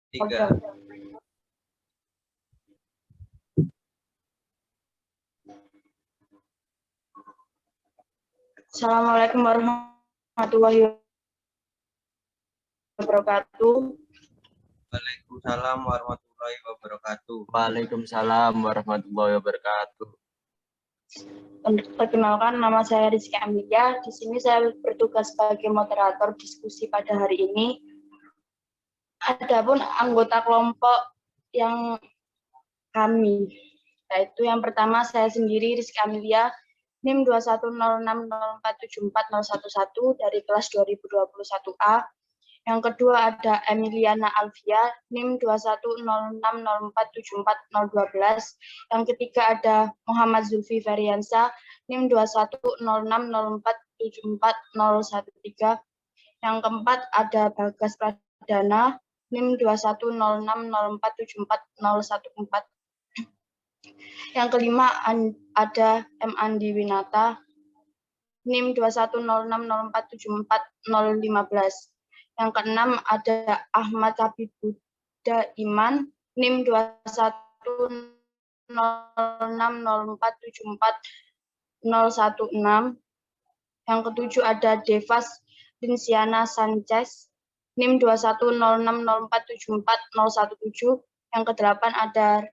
Oke. Assalamualaikum warahmatullahi wabarakatuh. Waalaikumsalam warahmatullahi wabarakatuh. Waalaikumsalam warahmatullahi wabarakatuh. Perkenalkan, nama saya Rizky Amelia. Di sini saya bertugas sebagai moderator diskusi pada hari ini. Adapun anggota kelompok yang kami, yaitu yang pertama saya sendiri Rizky Amelia, NIM 21060474011 dari kelas 2021A. Yang kedua ada Emiliana Alvia, NIM 21060474012. Yang ketiga ada Muhammad Zulfi Feriansa, NIM 21060474013. Yang keempat ada Bagas Pradana, NIM 21060474014. Yang kelima ada M. Andi Winata, NIM 21060474015. Yang keenam ada Ahmad Habib Buddha Iman, NIM 21060474016. Yang ketujuh ada Devas Linciana Sanchez, NIM 21060474017. Yang kedelapan ada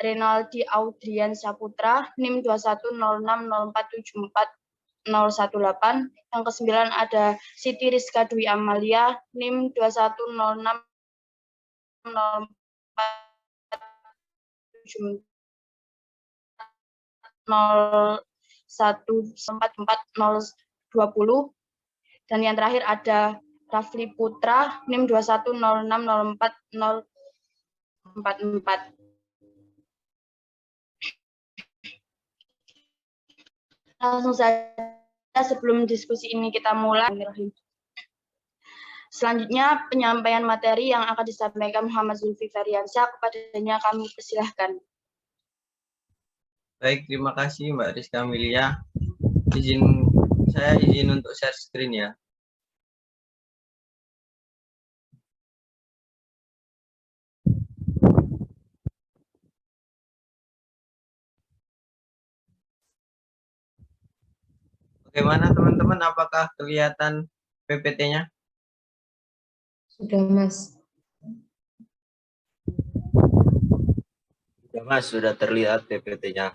Renaldi Audrian Saputra, NIM 21060474018. Yang kesembilan ada Siti Rizka Dwi Amalia, NIM 210604740144020. Dan yang terakhir ada Rafli Putra, NIM 210604044. Langsung saja sebelum diskusi ini kita mulai. Selanjutnya penyampaian materi yang akan disampaikan Muhammad Zulfi Feriansa, kepadanya kami persilahkan. Baik, terima kasih Mbak Rizka Amelia. Saya izin untuk share screen ya. Bagaimana teman-teman, apakah kelihatan PPT-nya? Sudah, Mas. Sudah, Mas, sudah terlihat PPT-nya.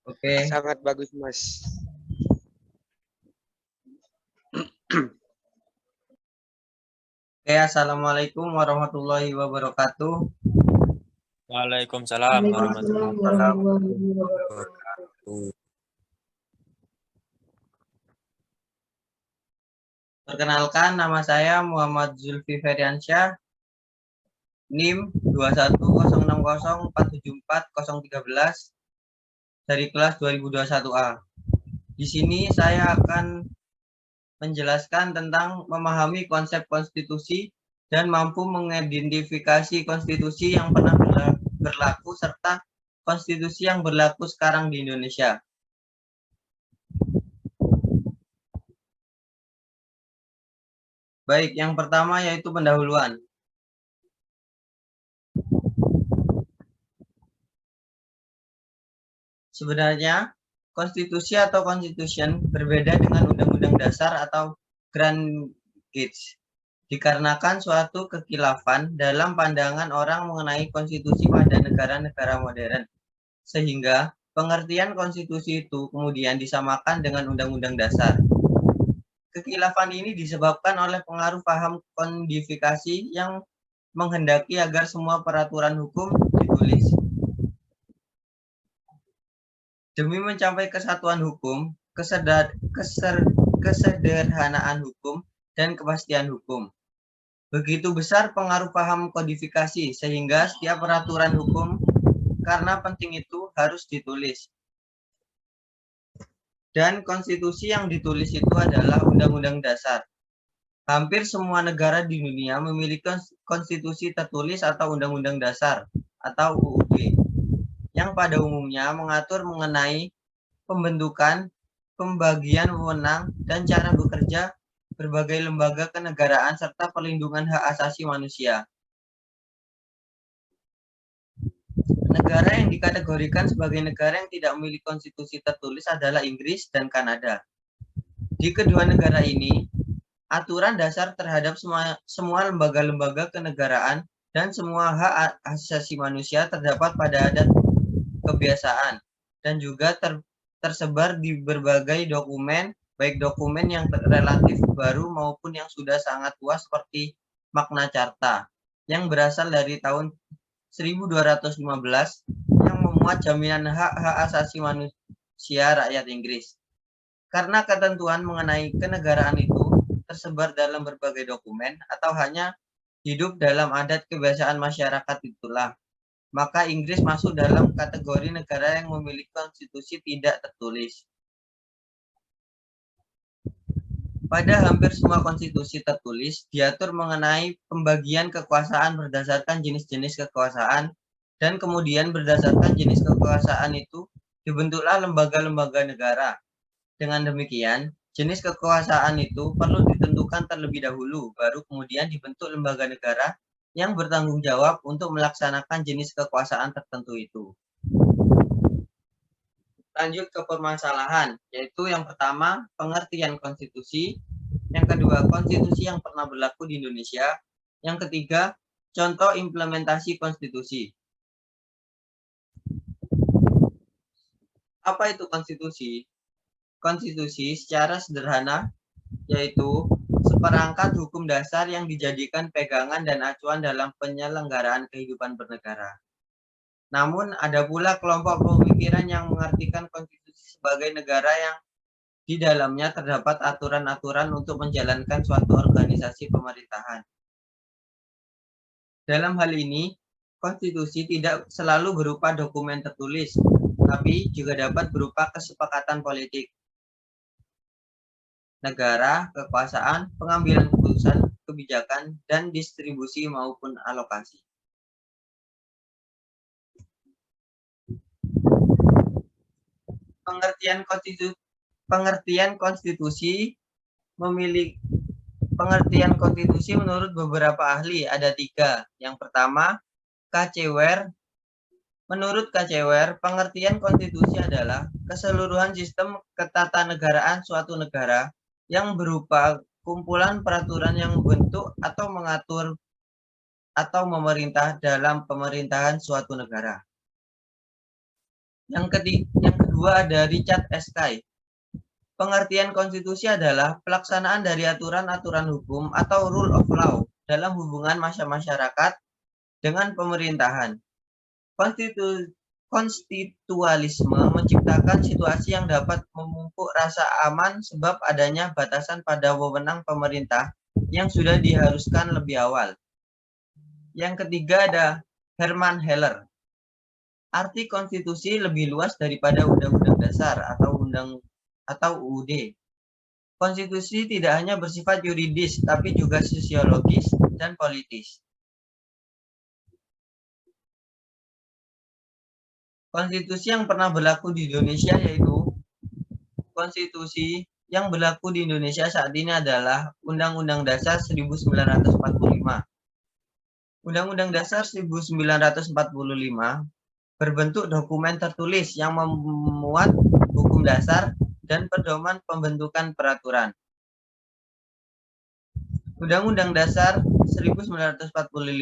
Oke. Sangat bagus, Mas. Oke, assalamualaikum warahmatullahi wabarakatuh. Waalaikumsalam warahmatullahi wabarakatuh. Perkenalkan, nama saya Muhammad Zulfi Feriansyah, NIM 21060474013 dari kelas 2021A. Di sini saya akan menjelaskan tentang memahami konsep konstitusi dan mampu mengidentifikasi konstitusi yang pernah berlaku serta konstitusi yang berlaku sekarang di Indonesia. Baik, yang pertama yaitu pendahuluan. Sebenarnya, konstitusi atau constitution berbeda dengan undang-undang dasar atau Grand Gates, dikarenakan suatu kekhilafan dalam pandangan orang mengenai konstitusi pada negara-negara modern, sehingga pengertian konstitusi itu kemudian disamakan dengan undang-undang dasar. Kekhilafan ini disebabkan oleh pengaruh paham kodifikasi yang menghendaki agar semua peraturan hukum ditulis. Demi mencapai kesatuan hukum, kesederhanaan hukum, dan kepastian hukum. Begitu besar pengaruh paham kodifikasi sehingga setiap peraturan hukum karena penting itu harus ditulis. Dan konstitusi yang ditulis itu adalah undang-undang dasar. Hampir semua negara di dunia memiliki konstitusi tertulis atau undang-undang dasar atau UUD, yang pada umumnya mengatur mengenai pembentukan, pembagian wewenang, dan cara bekerja berbagai lembaga kenegaraan, serta perlindungan hak asasi manusia. Negara yang dikategorikan sebagai negara yang tidak memiliki konstitusi tertulis adalah Inggris dan Kanada. Di kedua negara ini, aturan dasar terhadap semua lembaga-lembaga kenegaraan dan semua hak asasi manusia terdapat pada adat kebiasaan dan juga tersebar di berbagai dokumen, baik dokumen yang relatif baru maupun yang sudah sangat tua seperti Magna Carta yang berasal dari tahun 1215 yang memuat jaminan hak-hak asasi manusia rakyat Inggris. Karena ketentuan mengenai kenegaraan itu tersebar dalam berbagai dokumen atau hanya hidup dalam adat kebiasaan masyarakat itulah, maka Inggris masuk dalam kategori negara yang memiliki konstitusi tidak tertulis. Pada hampir semua konstitusi tertulis, diatur mengenai pembagian kekuasaan berdasarkan jenis-jenis kekuasaan, dan kemudian berdasarkan jenis kekuasaan itu dibentuklah lembaga-lembaga negara. Dengan demikian, jenis kekuasaan itu perlu ditentukan terlebih dahulu, baru kemudian dibentuk lembaga negara yang bertanggung jawab untuk melaksanakan jenis kekuasaan tertentu itu. Lanjut ke permasalahan, yaitu yang pertama, pengertian konstitusi, yang kedua, konstitusi yang pernah berlaku di Indonesia, yang ketiga, contoh implementasi konstitusi. Apa itu konstitusi? Konstitusi secara sederhana yaitu seperangkat hukum dasar yang dijadikan pegangan dan acuan dalam penyelenggaraan kehidupan bernegara. Namun ada pula kelompok pemikiran yang mengartikan konstitusi sebagai negara yang di dalamnya terdapat aturan-aturan untuk menjalankan suatu organisasi pemerintahan. Dalam hal ini, konstitusi tidak selalu berupa dokumen tertulis, tapi juga dapat berupa kesepakatan politik negara, kekuasaan, pengambilan keputusan, kebijakan, dan distribusi maupun alokasi. Pengertian konstitusi menurut beberapa ahli ada 3. Yang pertama, K.C. Menurut K.C. pengertian konstitusi adalah keseluruhan sistem ketatanegaraan suatu negara yang berupa kumpulan peraturan yang membentuk atau mengatur atau memerintah dalam pemerintahan suatu negara. Yang kedua ada Richard S. Kay. Pengertian konstitusi adalah pelaksanaan dari aturan-aturan hukum atau rule of law dalam hubungan masyarakat dengan pemerintahan. Konstitualisme menciptakan situasi yang dapat memupuk rasa aman sebab adanya batasan pada wewenang pemerintah yang sudah diharuskan lebih awal. Yang ketiga ada Herman Heller. Arti konstitusi lebih luas daripada Undang-Undang Dasar atau UUD. Konstitusi tidak hanya bersifat yuridis, tapi juga sosiologis dan politis. Konstitusi yang pernah berlaku di Indonesia yaitu konstitusi yang berlaku di Indonesia saat ini adalah Undang-Undang Dasar 1945. Undang-Undang Dasar 1945 berbentuk dokumen tertulis yang memuat hukum dasar dan pedoman pembentukan peraturan. Undang-Undang Dasar 1945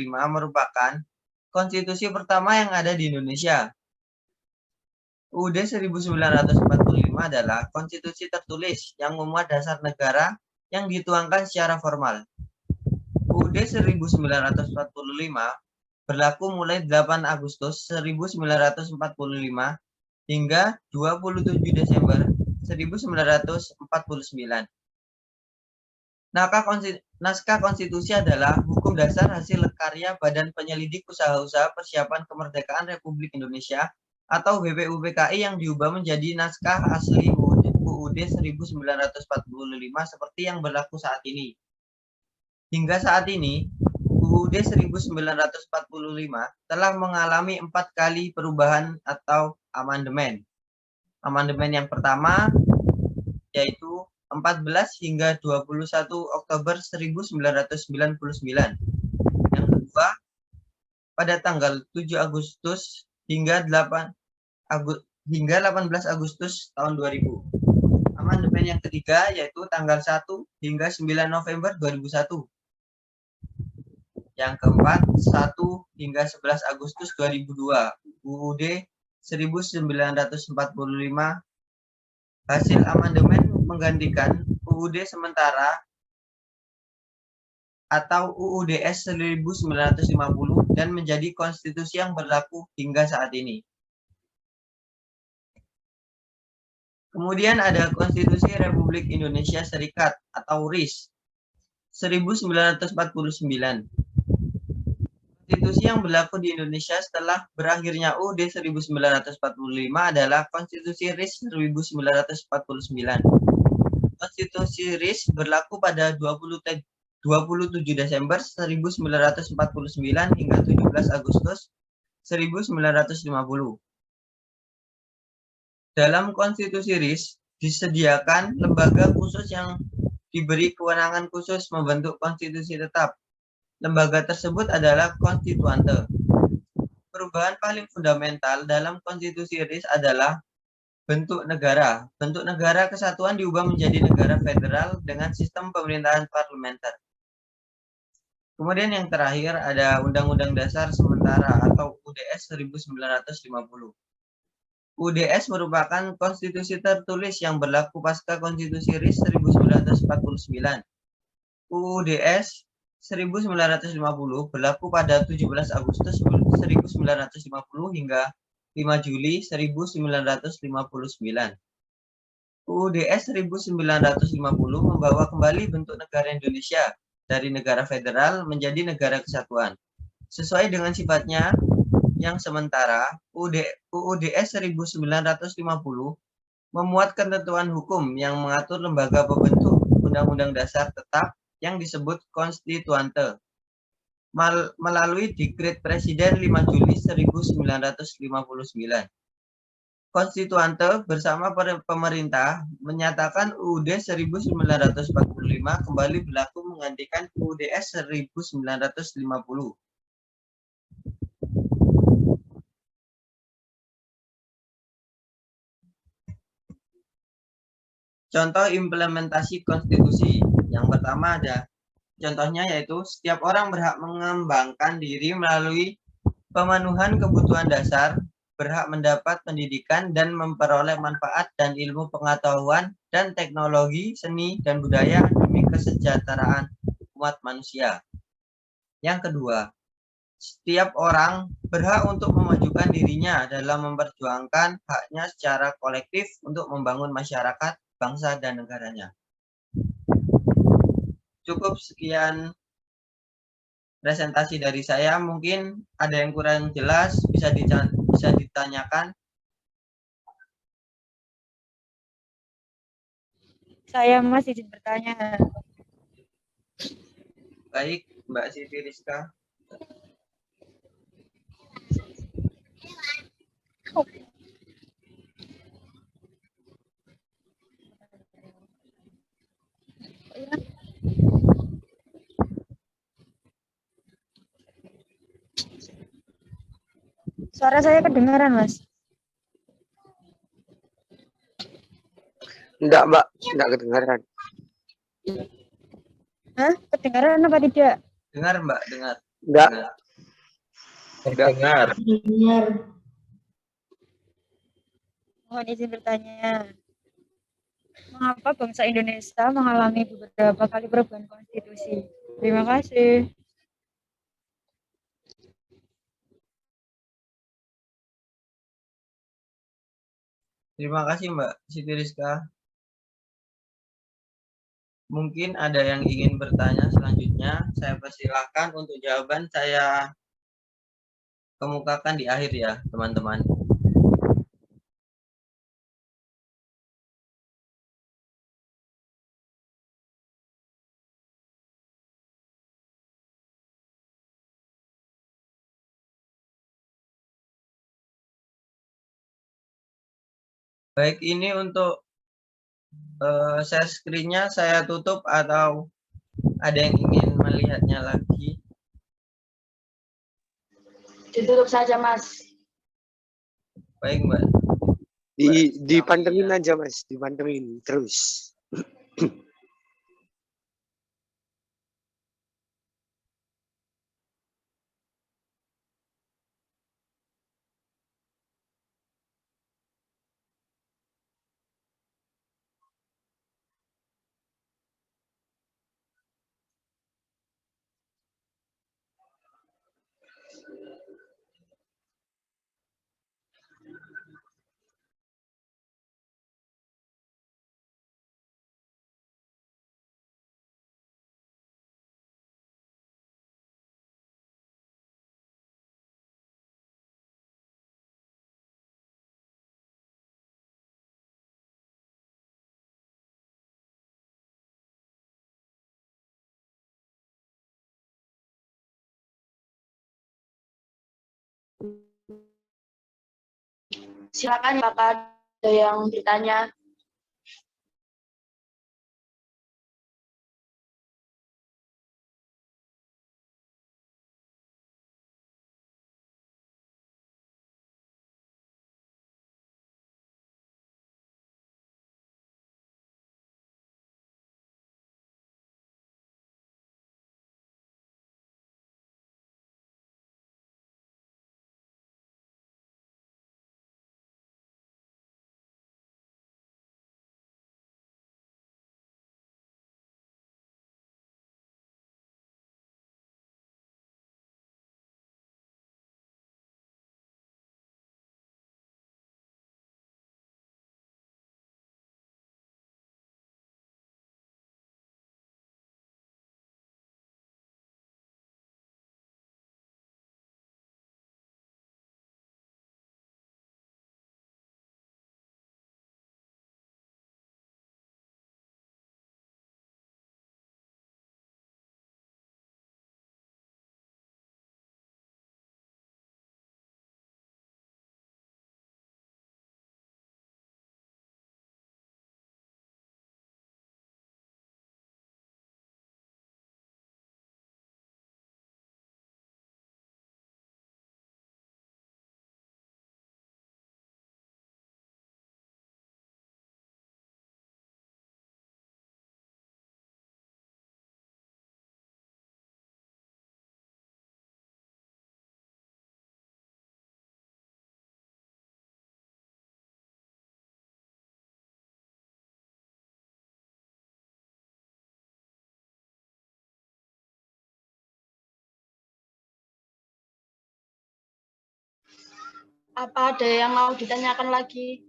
merupakan konstitusi pertama yang ada di Indonesia. UUD 1945 adalah konstitusi tertulis yang memuat dasar negara yang dituangkan secara formal. UUD 1945 berlaku mulai 8 Agustus 1945 hingga 27 Desember 1949. Naskah konstitusi adalah hukum dasar hasil karya Badan Penyelidik Usaha-usaha Persiapan Kemerdekaan Republik Indonesia atau BPUPKI yang diubah menjadi naskah asli UUD 1945 seperti yang berlaku saat ini. Hingga saat ini, UUD 1945 telah mengalami 4 kali perubahan atau amandemen. Amandemen yang pertama yaitu 14 hingga 21 Oktober 1999. Yang kedua, pada tanggal 7 Agustus hingga 18 Agustus tahun 2000. Amandemen yang ketiga yaitu tanggal 1 hingga 9 November 2001. Yang keempat, 1 hingga 11 Agustus 2002, UUD 1945. Hasil amandemen menggantikan UUD sementara atau UUDS 1950 dan menjadi konstitusi yang berlaku hingga saat ini. Kemudian ada Konstitusi Republik Indonesia Serikat atau RIS 1949. Konstitusi yang berlaku di Indonesia setelah berakhirnya UUD 1945 adalah Konstitusi RIS 1949. Konstitusi RIS berlaku pada 27 Desember 1949 hingga 17 Agustus 1950. Dalam Konstitusi RIS disediakan lembaga khusus yang diberi kewenangan khusus membentuk konstitusi tetap. Lembaga tersebut adalah konstituante. Perubahan paling fundamental dalam Konstitusi RIS adalah bentuk negara. Bentuk negara kesatuan diubah menjadi negara federal dengan sistem pemerintahan parlementer. Kemudian yang terakhir ada Undang-Undang Dasar Sementara atau UUDS 1950. UUDS merupakan konstitusi tertulis yang berlaku pasca Konstitusi RIS 1949. UUDS 1950 berlaku pada 17 Agustus 1950 hingga 5 Juli 1959. UUDS 1950 membawa kembali bentuk negara Indonesia dari negara federal menjadi negara kesatuan. Sesuai dengan sifatnya yang sementara, UUDS 1950 memuat ketentuan hukum yang mengatur lembaga pembentuk Undang-Undang Dasar tetap yang disebut konstituante melalui Dekret Presiden 5 Juli 1959. Konstituante bersama pemerintah menyatakan UUD 1945 kembali berlaku menggantikan UUDS 1950. Contoh implementasi konstitusi. Yang pertama ada contohnya yaitu setiap orang berhak mengembangkan diri melalui pemenuhan kebutuhan dasar, berhak mendapat pendidikan dan memperoleh manfaat dan ilmu pengetahuan dan teknologi, seni, dan budaya demi kesejahteraan umat manusia. Yang kedua, setiap orang berhak untuk memajukan dirinya dalam memperjuangkan haknya secara kolektif untuk membangun masyarakat, bangsa, dan negaranya. Cukup sekian presentasi dari saya. Mungkin ada yang kurang jelas, bisa ditanyakan. Saya masih izin bertanya. Baik, Mbak Siti Rizka. Suara saya kedengaran, Mas? Enggak, Mbak. Enggak kedengaran. Hah? Kedengaran apa tidak? Dengar, Mbak, dengar. Enggak. Terdengar. Dengar. Mohon izin bertanya. Mengapa bangsa Indonesia mengalami beberapa kali perubahan konstitusi? Terima kasih. Terima kasih, Mbak Siti Rizka. Mungkin ada yang ingin bertanya selanjutnya. Saya persilahkan untuk jawaban saya kemukakan di akhir ya, teman-teman. Baik, ini untuk share screen-nya saya tutup atau ada yang ingin melihatnya lagi? Ditutup saja, Mas. Baik, Mbak. Dipantengin aja Mas, dipantengin terus. Silakan apakah ada yang bertanya. Apa ada yang mau ditanyakan lagi?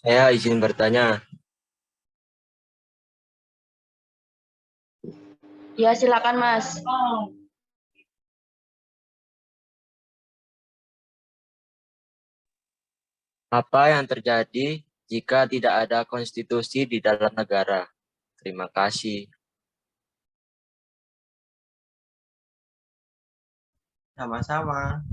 Saya izin bertanya. Ya, silakan, Mas. Apa yang terjadi jika tidak ada konstitusi di dalam negara? Terima kasih. Sama-sama.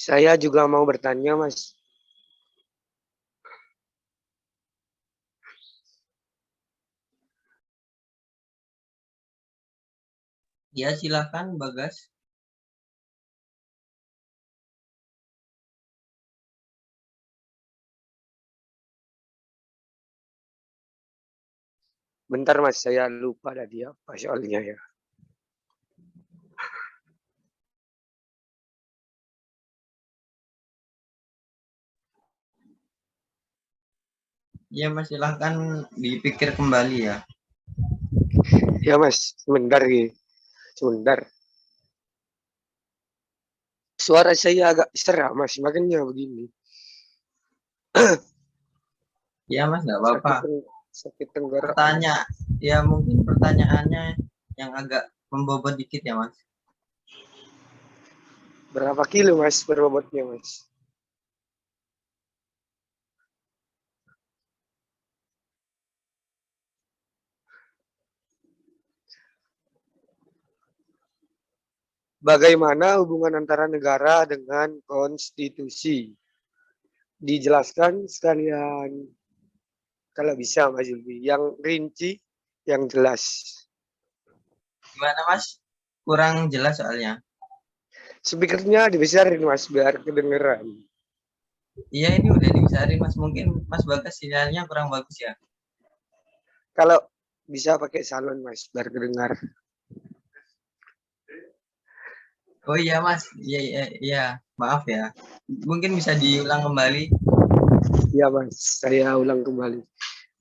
Saya juga mau bertanya, Mas. Ya, silakan Bagas. Bentar, Mas. Saya lupa tadi apa soalnya ya. Ya, Mas, silakan dipikir kembali ya. Ya, Mas. Sebentar, ya. Sebentar. Suara saya agak serak, Mas. Makanya begini. Ya, Mas, nggak apa-apa. Sakit tenggorokan. Bertanya, ya mungkin pertanyaannya yang agak membobot dikit ya, Mas. Berapa kilo, Mas, berbobotnya, Mas? Bagaimana hubungan antara negara dengan konstitusi? Dijelaskan sekalian kalau bisa, Mas Zulfi. Yang rinci, yang jelas. Gimana, Mas? Kurang jelas soalnya. Speakernya dibesarin, Mas, biar kedengeran. Iya, ini udah dibesarin, Mas. Mungkin Mas Bagas sinyalnya kurang bagus ya. Kalau bisa pakai salon, Mas, biar kedengar. Oh iya, Mas. Iya, iya, iya. Maaf ya. Mungkin bisa diulang kembali. Ya, Mas, saya ulang kembali.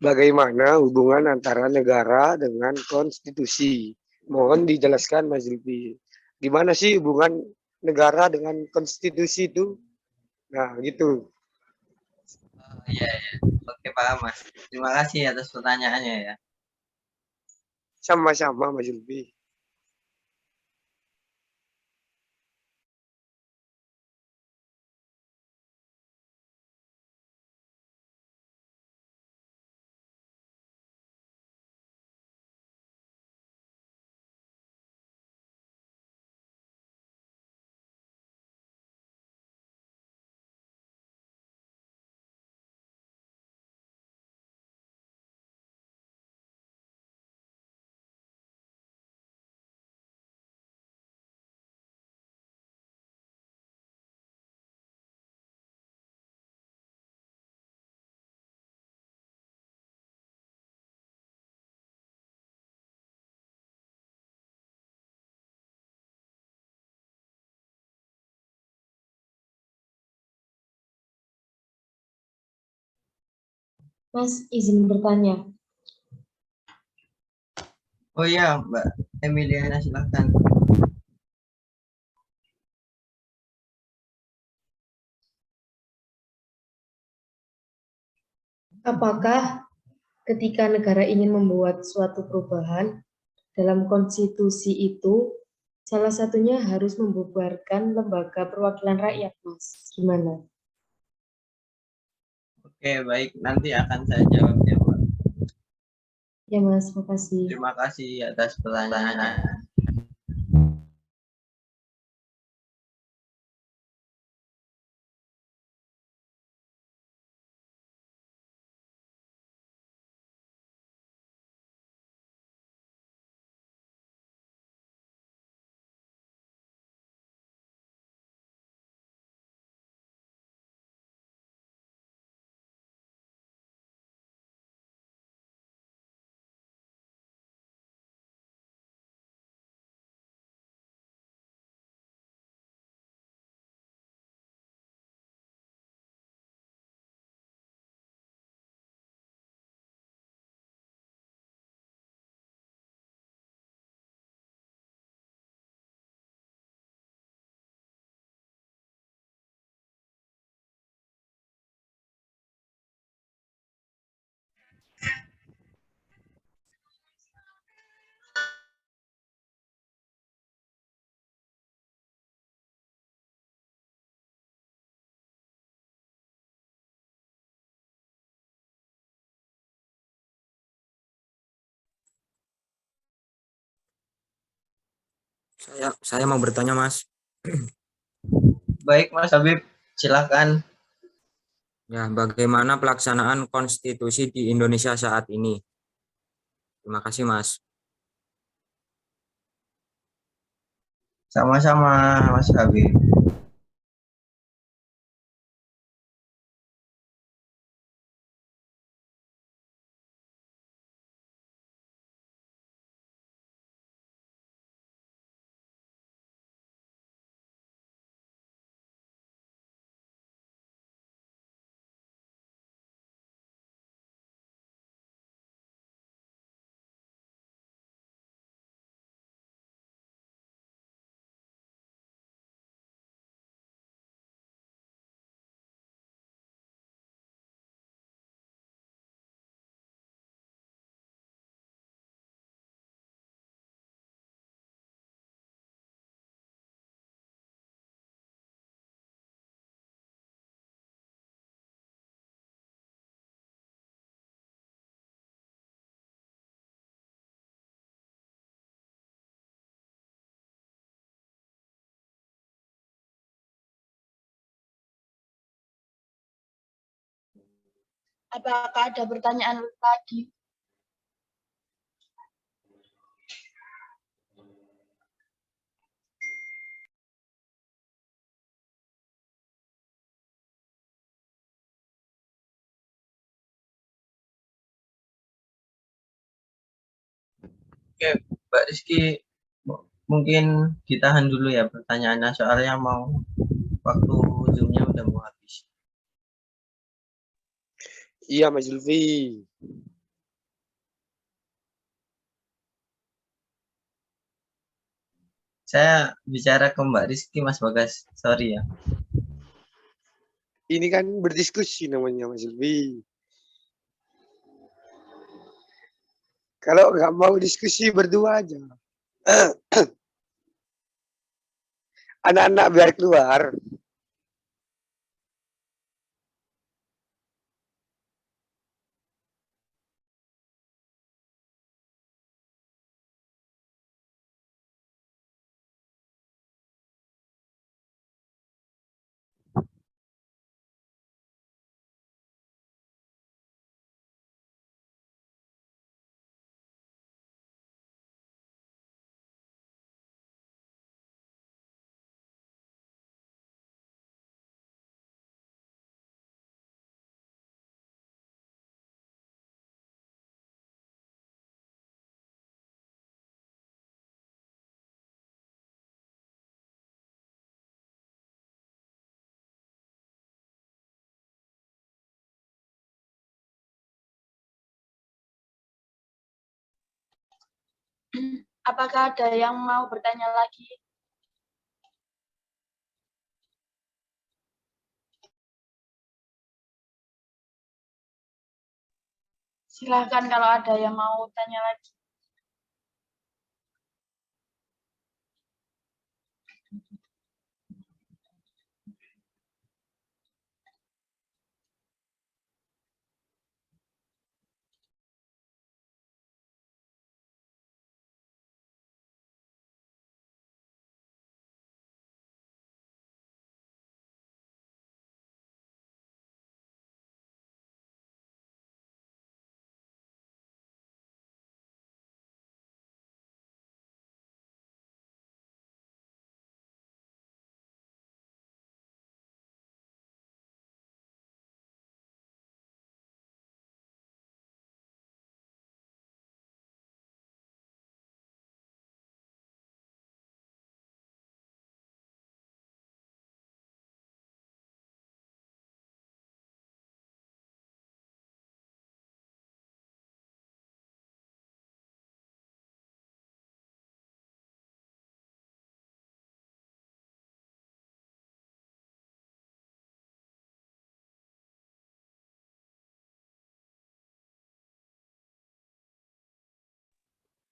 Bagaimana hubungan antara negara dengan konstitusi? Mohon dijelaskan, Mas Zulfi. Gimana sih hubungan negara dengan konstitusi itu? Nah, gitu. Oh, iya, iya. Oke, paham, Mas. Terima kasih atas pertanyaannya ya. Sama-sama, Mas Zulfi. Mas, izin bertanya. Oh iya, Mbak Emiliana, silahkan. Apakah ketika negara ingin membuat suatu perubahan dalam konstitusi itu, salah satunya harus membubarkan lembaga perwakilan rakyat, Mas? Gimana? Oke, baik. Nanti akan saya jawab ya, Mbak. Ya, Mas, makasih. Terima kasih atas pertanyaannya. Saya mau bertanya, Mas. Baik, Mas Habib, silakan. Ya, bagaimana pelaksanaan konstitusi di Indonesia saat ini? Terima kasih, Mas. Sama-sama, Mas Habib. Apakah ada pertanyaan lagi? Oke, Mbak Rizky, mungkin ditahan dulu ya pertanyaannya, soalnya waktu Zoom-nya udah mau habis. Iya, Mas Zulfi. Saya bicara ke Mbak Rizky, Mas Bagas. Sorry ya. Ini kan berdiskusi namanya, Mas Zulfi. Kalau nggak mau diskusi berdua aja. Anak-anak biar keluar. Apakah ada yang mau bertanya lagi? Silahkan kalau ada yang mau tanya lagi.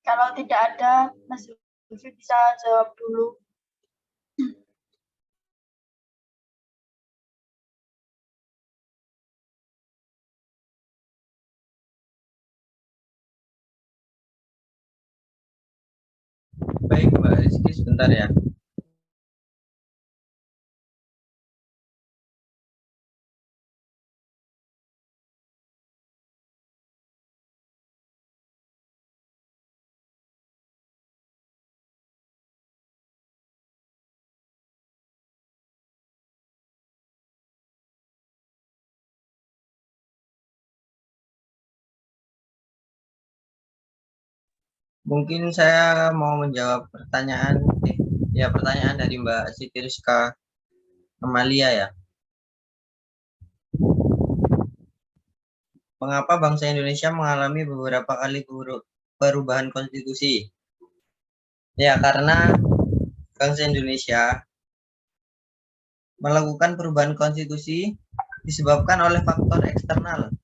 Kalau tidak ada, Mas Zulfi bisa jawab dulu. Baik, Mbak Rizky, sebentar ya. Mungkin saya mau menjawab pertanyaan dari Mbak Siti Rizka Amalia ya. Mengapa bangsa Indonesia mengalami beberapa kali perubahan konstitusi? Ya, karena bangsa Indonesia melakukan perubahan konstitusi disebabkan oleh faktor eksternal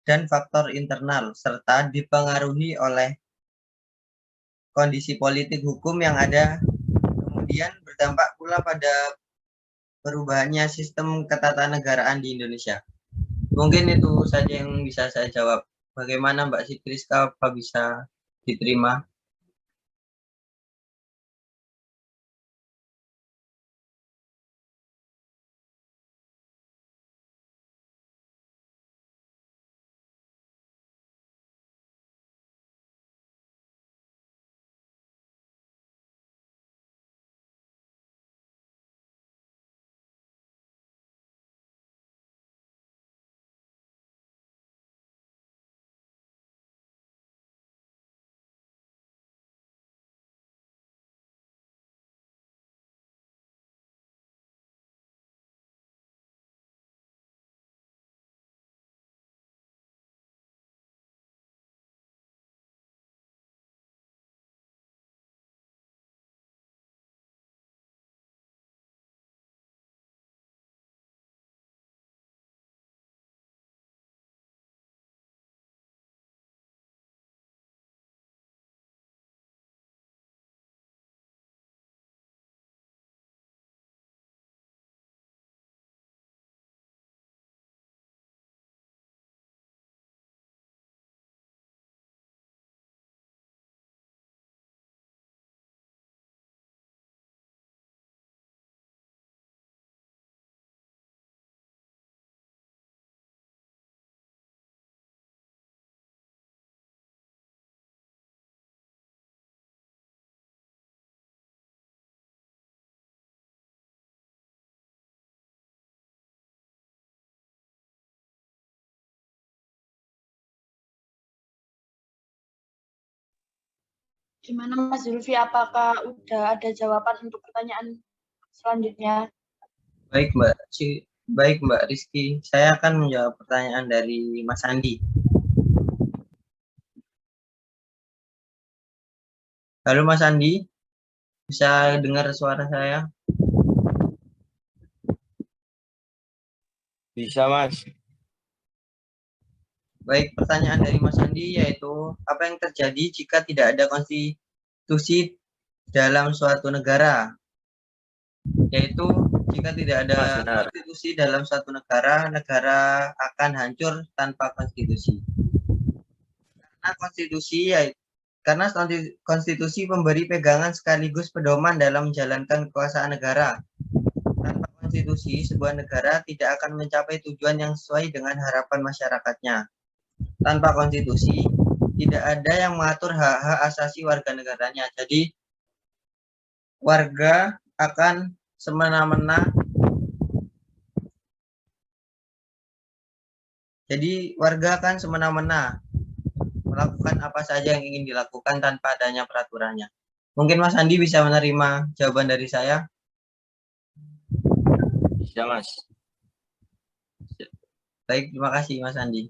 dan faktor internal, serta dipengaruhi oleh kondisi politik hukum yang ada, kemudian berdampak pula pada perubahannya sistem ketatanegaraan di Indonesia. Mungkin itu saja yang bisa saya jawab. Bagaimana Mbak Siti Rizka, apa bisa diterima? Gimana Mas Zulfi, apakah udah ada jawaban untuk pertanyaan selanjutnya? Baik Mbak Rizky, saya akan menjawab pertanyaan dari Mas Andi. Halo Mas Andi, bisa dengar suara saya? Bisa, Mas. Baik, pertanyaan dari Mas Andi yaitu apa yang terjadi jika tidak ada konstitusi dalam suatu negara? Yaitu jika tidak ada Mas, benar. konstitusi dalam suatu negara, negara akan hancur tanpa konstitusi. Karena konstitusi memberi pegangan sekaligus pedoman dalam menjalankan kekuasaan negara. Tanpa konstitusi, sebuah negara tidak akan mencapai tujuan yang sesuai dengan harapan masyarakatnya. Tanpa konstitusi, tidak ada yang mengatur hak-hak asasi warga negaranya. Jadi, warga akan semena-mena. Melakukan apa saja yang ingin dilakukan tanpa adanya peraturannya. Mungkin Mas Andi bisa menerima jawaban dari saya? Bisa, Mas. Baik, terima kasih Mas Andi.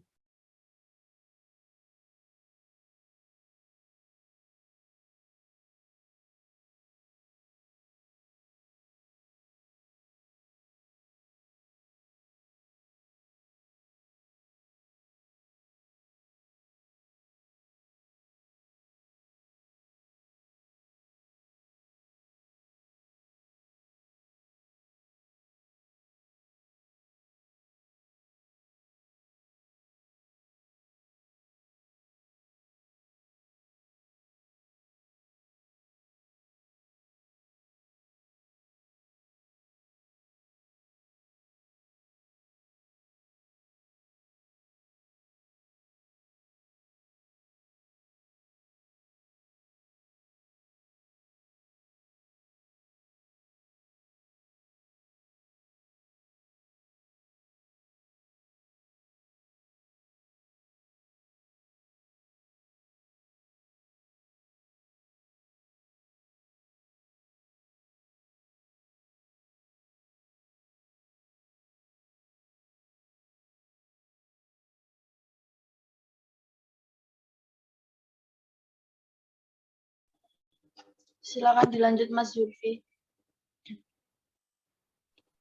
Silakan dilanjut Mas Zulfi.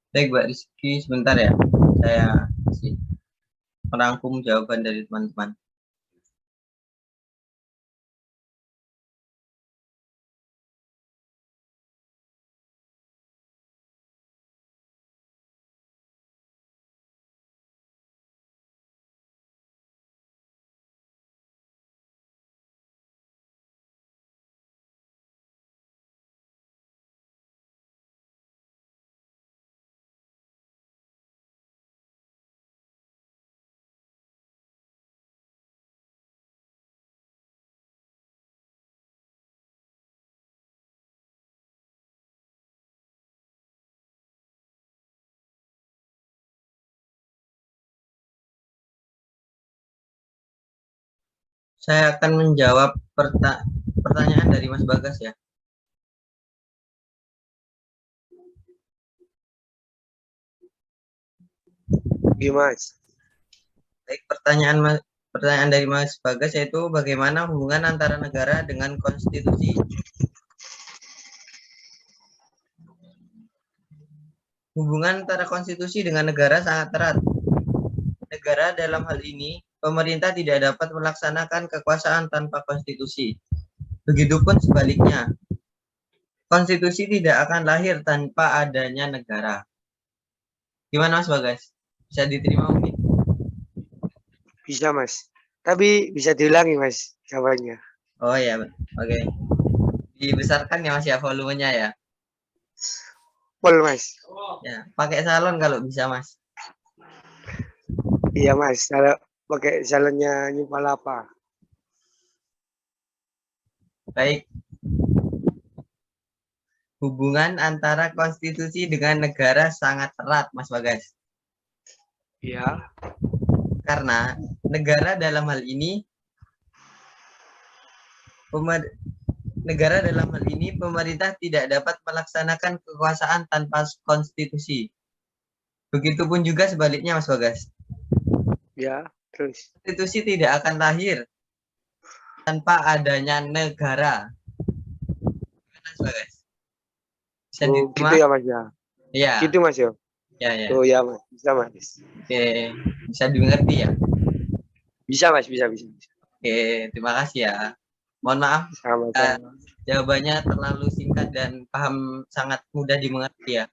Baik, Mbak Rizky, sebentar ya. Saya kasih merangkum jawaban dari teman-teman. Saya akan menjawab pertanyaan dari Mas Bagas ya. Iya, Mas. Baik, pertanyaan dari Mas Bagas yaitu bagaimana hubungan antara negara dengan konstitusi. Hubungan antara konstitusi dengan negara sangat erat. Negara dalam hal ini, pemerintah tidak dapat melaksanakan kekuasaan tanpa konstitusi. Begitupun sebaliknya, konstitusi tidak akan lahir tanpa adanya negara. Gimana Mas Bagas? Bisa diterima mungkin? Bisa, Mas. Tapi bisa diulangi, Mas, jawabannya. Oh ya, oke. Dibesarkan ya Mas ya volumenya ya. Pol, Mas. Ya, pakai salon kalau bisa Mas. Iya, Mas. Kalau pakai salonnya Nyumpal apa? Baik. Hubungan antara konstitusi dengan negara sangat erat, Mas Bagas. Iya. Karena negara dalam hal ini pemerintah tidak dapat melaksanakan kekuasaan tanpa konstitusi. Begitupun juga sebaliknya, Mas Bagas. Ya, terus. Konstitusi tidak akan lahir tanpa adanya negara. Mas Bagas. Bisa Oh, diterima? gitu ya, Mas ya. Iya. Gitu, Mas ya. Ya, ya. Oh, ya, Mas. Bisa, Mas. Oke, bisa dimengerti ya. Bisa, Mas. Bisa. Oke, terima kasih ya. Mohon maaf, Sama-sama. jawabannya terlalu singkat dan sangat mudah dimengerti ya.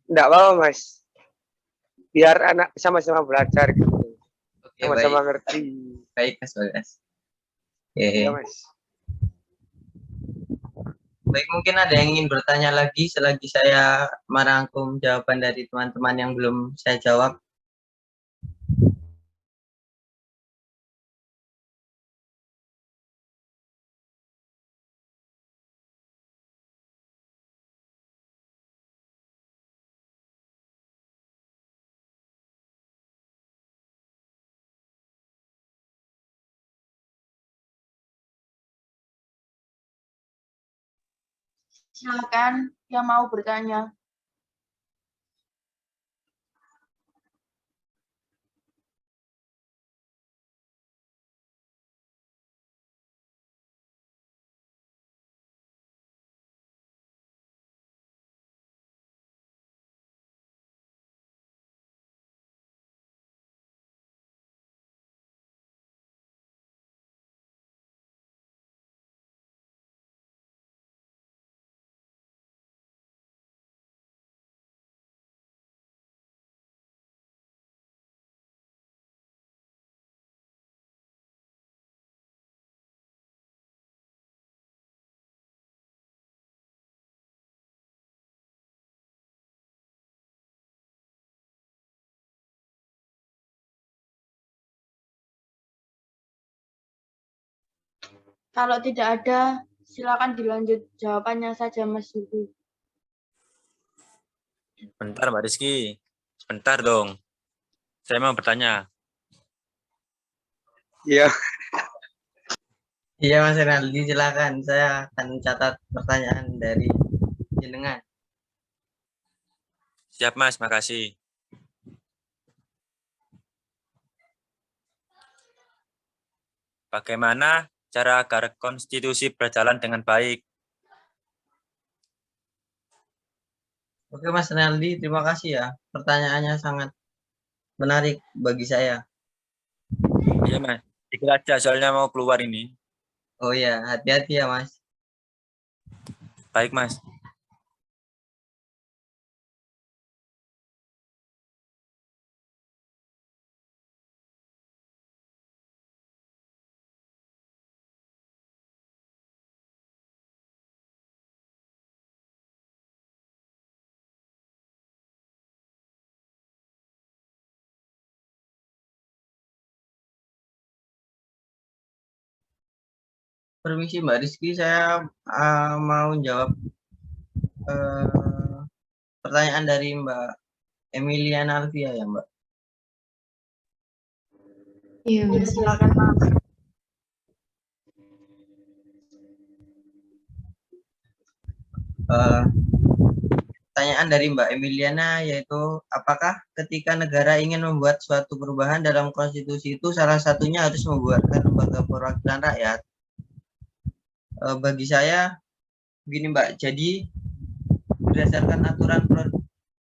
Enggak apa-apa, Mas. Biar anak sama-sama belajar gitu. Oke, Sama-sama baik. ngerti. Baik, Mas Bagas. Oke. Ya, Mas. Baik, mungkin ada yang ingin bertanya lagi selagi saya merangkum jawaban dari teman-teman yang belum saya jawab. Silakan yang mau bertanya. Kalau tidak ada, silakan dilanjut jawabannya saja Mas Zulfi. Bentar Mbak Rizky. Sebentar dong. Saya mau bertanya. Iya. Iya, Mas Renaldi, silakan. Saya akan catat pertanyaan dari jenengan. Siap Mas, makasih. Bagaimana cara agar konstitusi berjalan dengan baik? Oke, Mas Renaldi, terima kasih ya. Pertanyaannya sangat menarik bagi saya. Iya, Mas. Ikut aja, soalnya mau keluar ini. Oh ya, hati-hati ya, Mas. Baik, Mas. Permisi Mbak Rizky, saya mau jawab pertanyaan dari Mbak Emiliana Alvia ya, Mbak. Iya, Mas. Silakan, Mas. Pertanyaan dari Mbak Emiliana yaitu, apakah ketika negara ingin membuat suatu perubahan dalam konstitusi itu salah satunya harus membuarkan lembaga perwakilan rakyat? Bagi saya begini Mbak, jadi berdasarkan aturan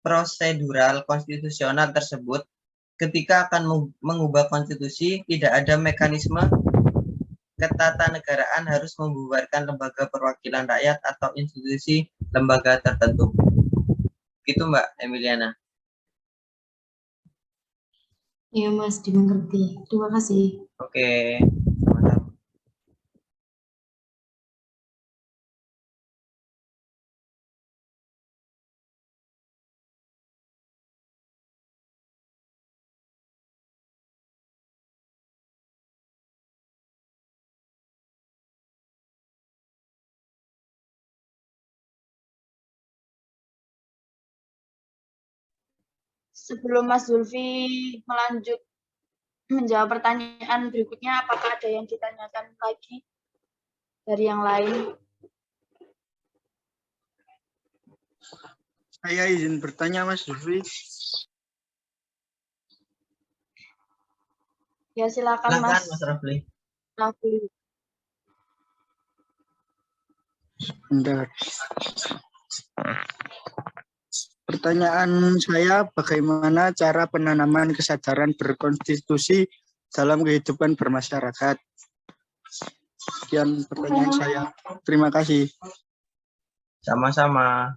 prosedural konstitusional tersebut, ketika akan mengubah konstitusi tidak ada mekanisme ketatanegaraan harus membubarkan lembaga perwakilan rakyat atau institusi lembaga tertentu. Gitu Mbak Emiliana. Iya, Mas, dimengerti. Terima kasih. Oke, sama-sama. Sebelum Mas Zulfi melanjut menjawab pertanyaan berikutnya, apakah ada yang ditanyakan lagi dari yang lain? Saya izin bertanya, Mas Zulfi. Ya, silakan Silakan Mas Mas Rafli. Rafli. Bentar. Pertanyaan saya, bagaimana cara penanaman kesadaran berkonstitusi dalam kehidupan bermasyarakat? Sekian pertanyaan saya. Terima kasih. Sama-sama.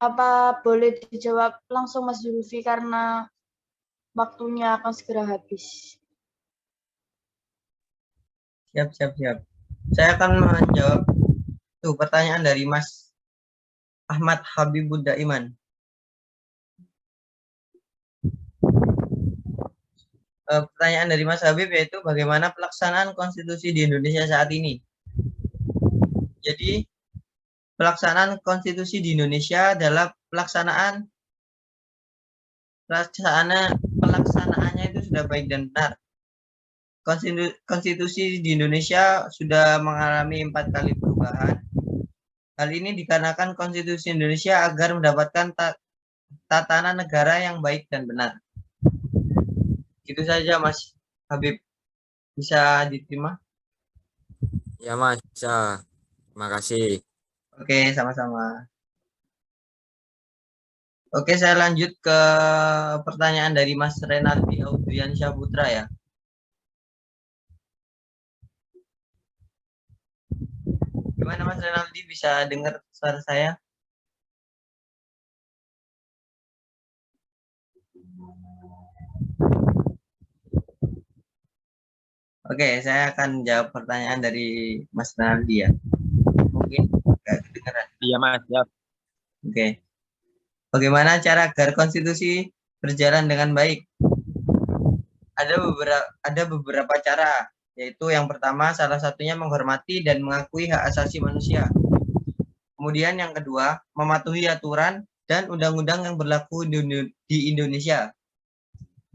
Apa boleh dijawab langsung Mas Zulfi karena waktunya akan segera habis. Siap. Saya akan menjawab pertanyaan dari Mas Ahmad Habibud Daiman. Pertanyaan dari Mas Habib yaitu bagaimana pelaksanaan konstitusi di Indonesia saat ini? Jadi pelaksanaan konstitusi di Indonesia adalah pelaksanaannya itu sudah baik dan benar. Konstitusi di Indonesia sudah mengalami 4 kali perubahan. Hal ini dikarenakan konstitusi Indonesia agar mendapatkan tatanan negara yang baik dan benar. Itu saja Mas Habib. Bisa diterima? Ya, Mas, bisa. Terima kasih. Oke, sama-sama. Oke, saya lanjut ke pertanyaan dari Mas Renaldi Audriansyah Putra ya. Gimana Mas Renaldi, bisa dengar suara saya? Oke, saya akan jawab pertanyaan dari Mas Renaldi ya. Mungkin nggak kedengeran. Iya, Mas. Siap. Oke. Bagaimana cara agar konstitusi berjalan dengan baik? Ada beberapa cara. Yaitu yang pertama, salah satunya menghormati dan mengakui hak asasi manusia. Kemudian yang kedua, mematuhi aturan dan undang-undang yang berlaku di Indonesia.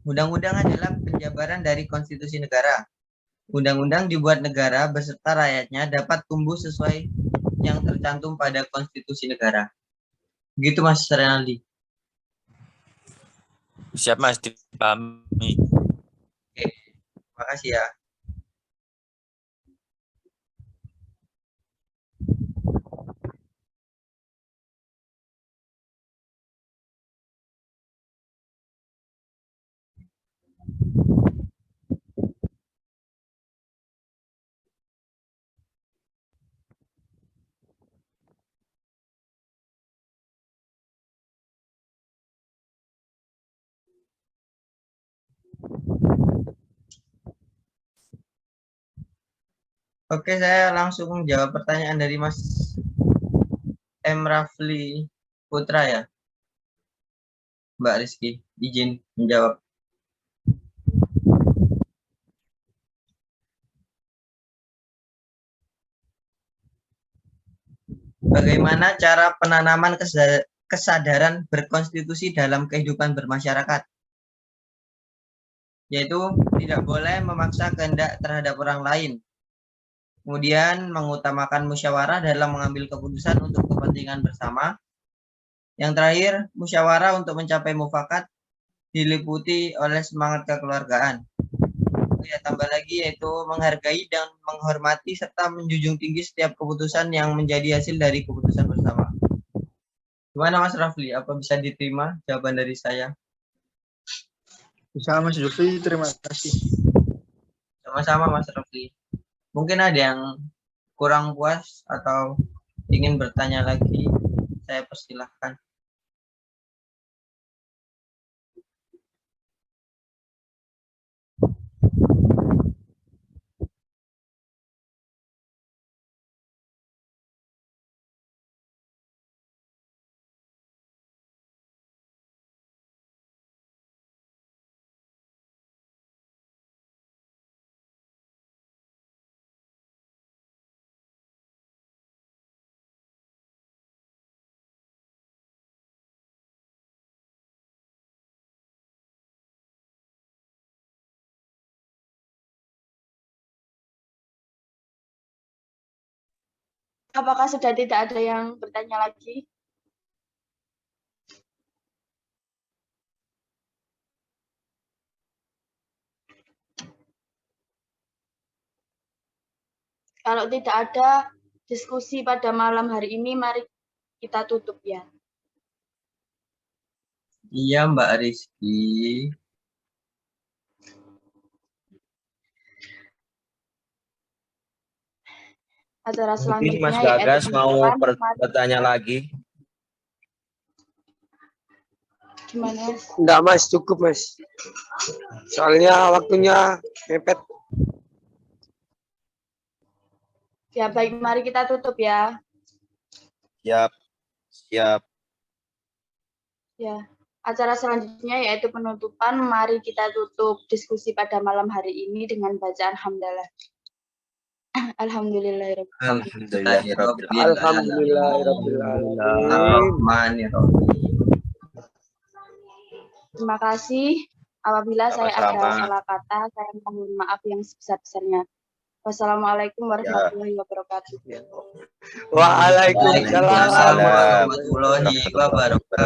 Undang-undang adalah penjabaran dari konstitusi negara. Undang-undang dibuat negara beserta rakyatnya dapat tumbuh sesuai yang tercantum pada konstitusi negara. Begitu Mas Renaldi. Siap Mas, dipahami. Oke, makasih ya. Oke, saya langsung jawab pertanyaan dari Mas M. Rafli Putra ya. Mbak Rizky, izin menjawab. Bagaimana cara penanaman kesadaran berkonstitusi dalam kehidupan bermasyarakat? Yaitu tidak boleh memaksa kehendak terhadap orang lain. Kemudian mengutamakan musyawarah dalam mengambil keputusan untuk kepentingan bersama. Yang terakhir, musyawarah untuk mencapai mufakat diliputi oleh semangat kekeluargaan. Ya, tambah lagi yaitu menghargai dan menghormati serta menjunjung tinggi setiap keputusan yang menjadi hasil dari keputusan bersama. Gimana Mas Rafli? Apa bisa diterima jawaban dari saya? Bisa Mas Zulfi, terima kasih. Sama-sama Mas Rafli. Mungkin ada yang kurang puas atau ingin bertanya lagi, saya persilahkan. Apakah sudah tidak ada yang bertanya lagi? Kalau tidak ada diskusi pada malam hari ini, mari kita tutup ya. Iya Mbak Rizky. Acara Mungkin selanjutnya Mas yaitu Gagas mau penutupan. bertanya lagi. Gimana? Enggak Mas, cukup Mas. Soalnya waktunya mepet. Ya baik, mari kita tutup ya. Siap. Siap. Ya, acara selanjutnya yaitu penutupan. Mari kita tutup diskusi pada malam hari ini dengan bacaan hamdalah. Alhamdulillahirabbil Alhamdulillahirabbil alamin. Terima kasih. Apabila saya ada Sama-sama. salah kata, saya mohon maaf yang sebesar-besarnya. Wassalamualaikum warahmatullahi wabarakatuh. Waalaikumsalam. Waalaikumsalam warahmatullahi wabarakatuh.